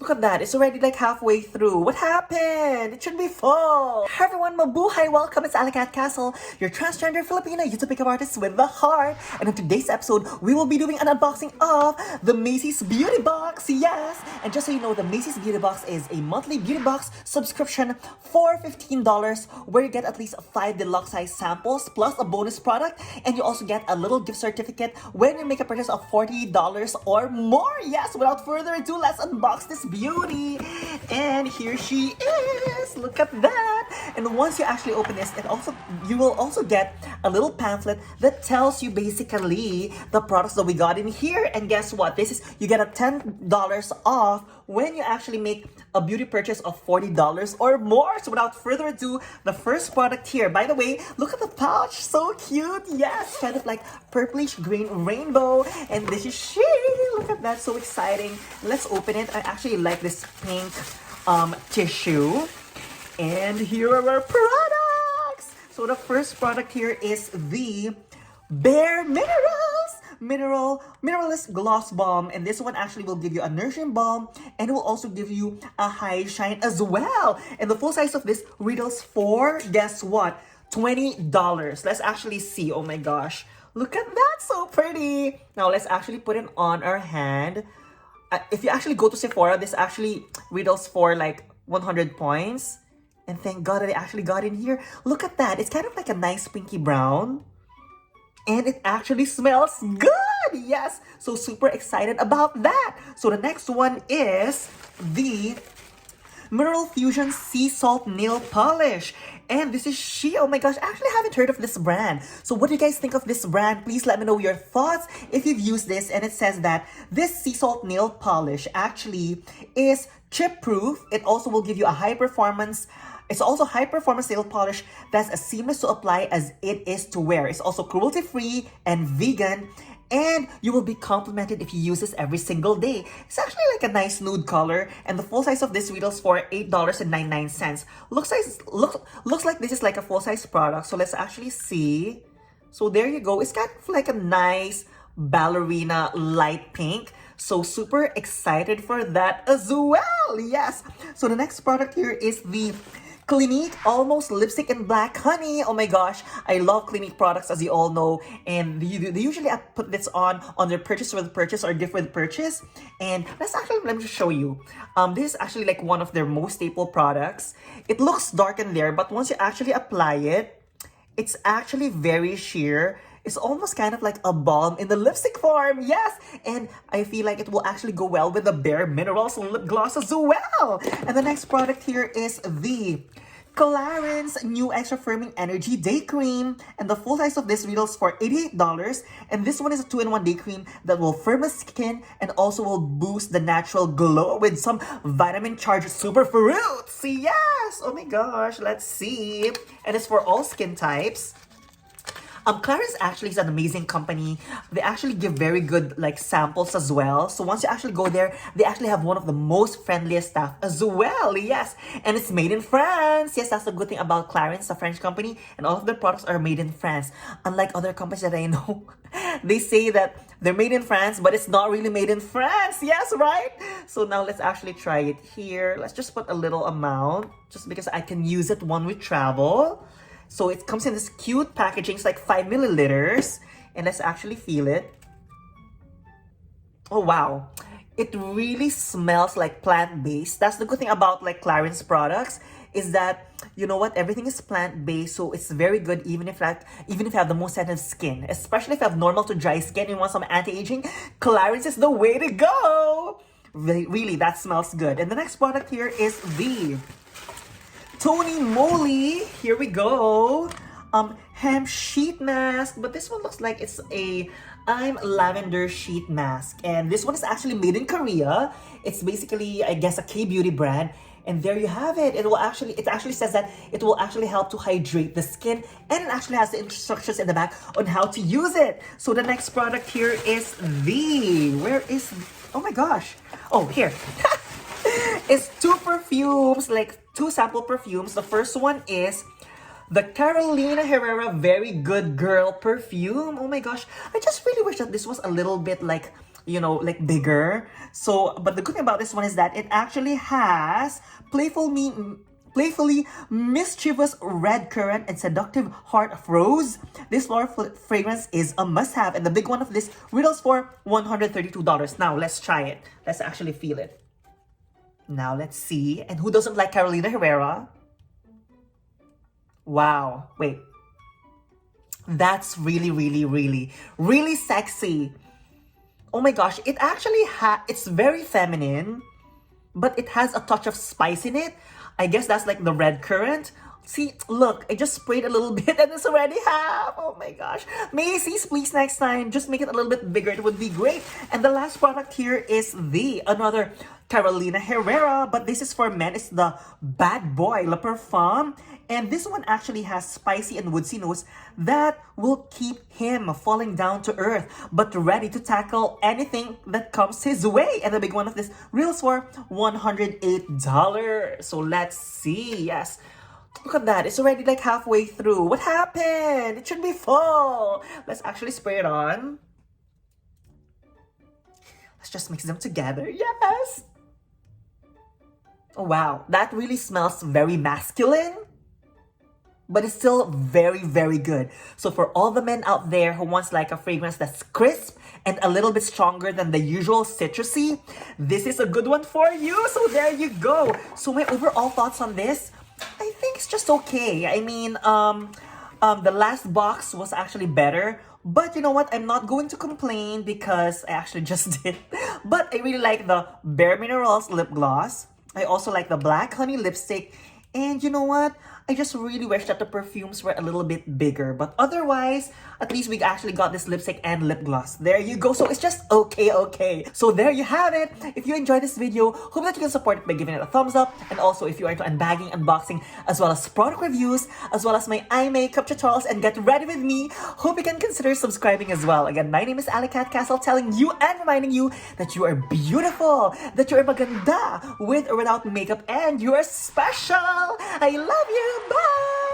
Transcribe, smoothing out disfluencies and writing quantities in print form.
Look at that, it's already like halfway through. What happened? It should be full. Hi everyone, mabuhay! Welcome, it's Alicat Castle, your transgender Filipino YouTube pickup artist with the heart. And in today's episode, we will be doing an unboxing of the Macy's Beauty Box, yes! And just so you know, the Macy's Beauty Box is a monthly beauty box subscription for $15 where you get at least 5 deluxe size samples plus a bonus product. And you also get a little gift certificate when you make a purchase of $40 or more. Yes, without further ado, let's unbox this beauty. And here she is. Look at that. And once you actually open this, you will also get a little pamphlet that tells you basically the products that we got in here. And guess what? You get a $10 off when you actually make a beauty purchase of $40 or more. So without further ado, the first product here. By the way, look at the pouch. So cute. Yes, kind of like purplish green rainbow. And this is she. Look at that. So exciting. Let's open it. I actually like this pink tissue. And here are our products. So the first product here is the Bare Mineralist Gloss Balm, and this one actually will give you a nourishing balm, and it will also give you a high shine as well. And the full size of this retails for, guess what, $20. Let's actually see. Oh my gosh, look at that, so pretty. Now let's actually put it on our hand. If you actually go to Sephora, this actually retails for like 100 points. And thank God that I actually got in here. Look at that. It's kind of like a nice pinky brown. And it actually smells good. Yes. So super excited about that. So the next one is the Mineral Fusion Sea Salt Nail Polish. And this is she. Oh my gosh, I actually haven't heard of this brand. So what do you guys think of this brand? Please let me know your thoughts if you've used this. And it says that this sea salt nail polish actually is chip proof. It also will give you a high performance. It's also high performance nail polish that's as seamless to apply as it is to wear. It's also cruelty free and vegan. And you will be complimented if you use this every single day. It's actually like a nice nude color. And the full size of this retails for $8.99. Looks like this is like a full size product. So let's actually see. So there you go. It's kind of like a nice ballerina light pink. So super excited for that as well. Yes. So the next product here is the Clinique Almost Lipstick in Black Honey. Oh my gosh, I love Clinique products, as you all know, and they usually put this on their purchase with purchase or gift with purchase. And let me just show you. This is actually like one of their most staple products. It looks dark in there, but once you actually apply it, it's actually very sheer. It's almost kind of like a balm in the lipstick form, yes! And I feel like it will actually go well with the Bare Minerals lip gloss as well. And the next product here is the Clarins New Extra Firming Energy Day Cream. And the full size of this retails for $88. And this one is a 2-in-1 day cream that will firm the skin and also will boost the natural glow with some vitamin-charged superfruits. Yes! Oh my gosh, let's see. And it's for all skin types. Clarins actually is an amazing company. They actually give very good like samples as well. So once you actually go there, they actually have one of the most friendliest staff as well. Yes, and it's made in France. Yes, that's the good thing about Clarins, a French company, and all of their products are made in France. Unlike other companies that I know, they say that they're made in France, but it's not really made in France. Yes, right? So now let's actually try it here. Let's just put a little amount, just because I can use it when we travel. So it comes in this cute packaging. It's like 5 milliliters. And let's actually feel it. Oh, wow. It really smells like plant-based. That's the good thing about like Clarins products, is that, you know what, everything is plant-based. So it's very good even if you have the most sensitive skin. Especially if you have normal to dry skin and you want some anti-aging, Clarins is the way to go. Really, that smells good. And the next product here is the Tony Moly, here we go. Hemp sheet mask, but this one looks like it's a I'm lavender sheet mask, and this one is actually made in Korea. It's basically, I guess, a K-beauty brand, and there you have it. It actually says that it will actually help to hydrate the skin, and it actually has the instructions in the back on how to use it. So the next product here is oh my gosh, oh here. It's two perfumes, like two sample perfumes. The first one is the Carolina Herrera Very Good Girl perfume. Oh my gosh, I just really wish that this was a little bit like like bigger. So, but the good thing about this one is that it actually has playfully mischievous red currant and seductive heart of rose. This floral fragrance is a must-have, and the big one of this retails for $132. Now, let's try it. Let's actually feel it. Now, let's see. And who doesn't like Carolina Herrera? Wow. Wait. That's really, really, really, really sexy. Oh my gosh. It actually it's very feminine, but it has a touch of spice in it. I guess that's like the red currant. See, look, I just sprayed a little bit and it's already half. Oh my gosh. Macy's, please next time, just make it a little bit bigger. It would be great. And the last product here is another Carolina Herrera, but this is for men. It's the Bad Boy Le Parfum. And this one actually has spicy and woodsy notes that will keep him falling down to earth, but ready to tackle anything that comes his way. And the big one of this reels for $108. So let's see. Yes. Look at that. It's already like halfway through. What happened? It should be full. Let's actually spray it on. Let's just mix them together. Yes. Oh, wow. That really smells very masculine, but it's still very, very good. So for all the men out there who wants like a fragrance that's crisp and a little bit stronger than the usual citrusy, this is a good one for you. So there you go. So my overall thoughts on this, I think it's just okay. I mean, the last box was actually better. But you know what? I'm not going to complain because I actually just did. But I really like the Bare Minerals lip gloss. I also like the Black Honey lipstick. And you know what? I just really wish that the perfumes were a little bit bigger. But otherwise, at least we actually got this lipstick and lip gloss. There you go. So it's just okay. So there you have it. If you enjoyed this video, hope that you can support it by giving it a thumbs up. And also, if you are into unbagging, unboxing, as well as product reviews, as well as my eye makeup tutorials and get ready with me, hope you can consider subscribing as well. Again, my name is Alicat Castle, telling you and reminding you that you are beautiful, that you are maganda with or without makeup, and you are special. I love you. Bye!